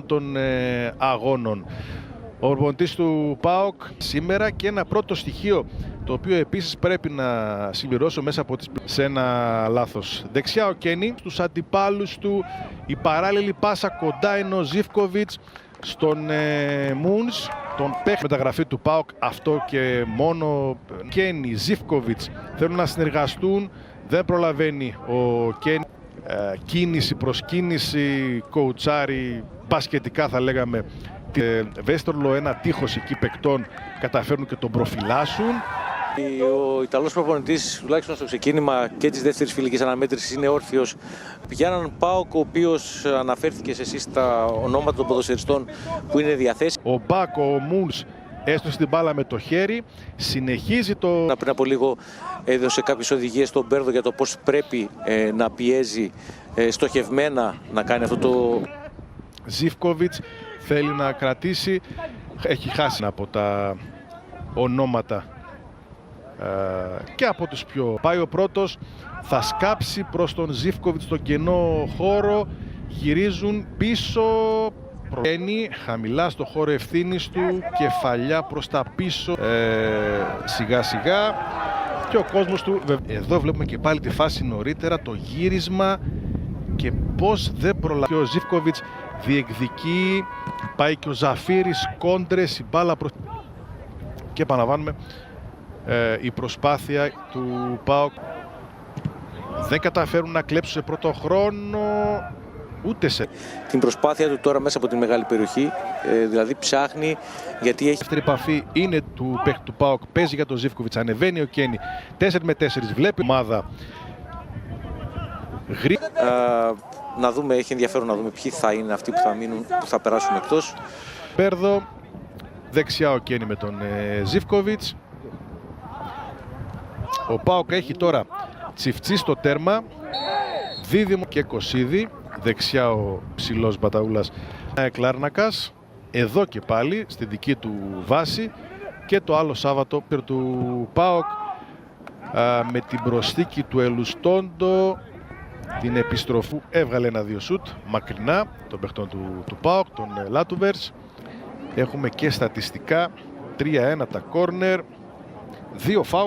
των αγώνων. Ο προπονητής του ΠΑΟΚ σήμερα, και ένα πρώτο στοιχείο το οποίο επίσης πρέπει να συμπληρώσω μέσα από σε ένα λάθος. Δεξιά ο Κένι, στους αντιπάλους του η παράλληλη πάσα κοντά είναι ο Ζίβκοβιτς στον Μούνς, τον παίχτη μεταγραφή του ΠΑΟΚ, αυτό και μόνο. Κένι, Ζίβκοβιτς θέλουν να συνεργαστούν, δεν προλαβαίνει ο Κένι. Κίνηση προς κίνηση, κοουτσάρι, μπασκετικά θα λέγαμε. Βέστορλο, ένα τείχος εκεί παικτών, καταφέρνουν και τον προφυλάσσουν. Ο Ιταλός προπονητής, τουλάχιστον στο ξεκίνημα και της δεύτερης φιλικής αναμέτρησης, είναι όρθιος για έναν ΠΑΟΚ ο οποίος αναφέρθηκε εσείς στα ονόματα των ποδοσφαιριστών που είναι διαθέσιμοι. Ο Μπάκο, ο Μούνς έστωσε την μπάλα με το χέρι, συνεχίζει το... Πριν από λίγο έδωσε κάποιες οδηγίες στον Μπέρδο για το πώς πρέπει να πιέζει στοχευμένα να κάνει αυτό το... Ζίβκοβιτς θέλει να κρατήσει, έχει χάσει από τα ονόματα και από τους πιο. Πάει ο πρώτος, θα σκάψει προς τον Ζίβκοβιτς στον κενό χώρο, γυρίζουν πίσω, προβαίνει χαμηλά στο χώρο ευθύνης του, κεφαλιά προς τα πίσω, σιγά σιγά, και ο κόσμος του. Εδώ βλέπουμε και πάλι τη φάση νωρίτερα, το γύρισμα και πώς δεν προλαβαίνει. Ο Ζίβκοβιτς διεκδικεί, πάει και ο Ζαφύρης, κόντρες, η μπάλα προς... Και επαναλαμβάνουμε, η προσπάθεια του ΠΑΟΚ. Δεν καταφέρουν να κλέψουν σε πρώτο χρόνο, ούτε σε... Την προσπάθεια του τώρα μέσα από τη μεγάλη περιοχή, δηλαδή ψάχνει, γιατί έχει... Η δεύτερη επαφή είναι του παίκτη του ΠΑΟΚ, παίζει για τον Ζίβκοβιτς, ανεβαίνει ο Κένι, 4 με 4, βλέπει ομάδα. Να δούμε, έχει ενδιαφέρον να δούμε ποιοι θα είναι αυτοί που θα μείνουν, που θα περάσουν εκτός. Πέρδο, δεξιά ο Κένι με τον Ζίβκοβιτς. Ο ΠΑΟΚ έχει τώρα Τσιφτσί στο τέρμα, Δίδυμο και Κωσίδη, δεξιά ο ψηλός Μπαταούλας Κλάρνακας, εδώ και πάλι στη δική του βάση, και το άλλο Σάββατο του ΠΑΟΚ με την προσθήκη του Ελουστόντο, την επιστροφή, έβγαλε 1-2 σουτ μακρινά των παιχτών του ΠΑΟΚ, των Λάτουβερς. Έχουμε και στατιστικά, 3-1 τα κόρνερ, 2 φάουλ.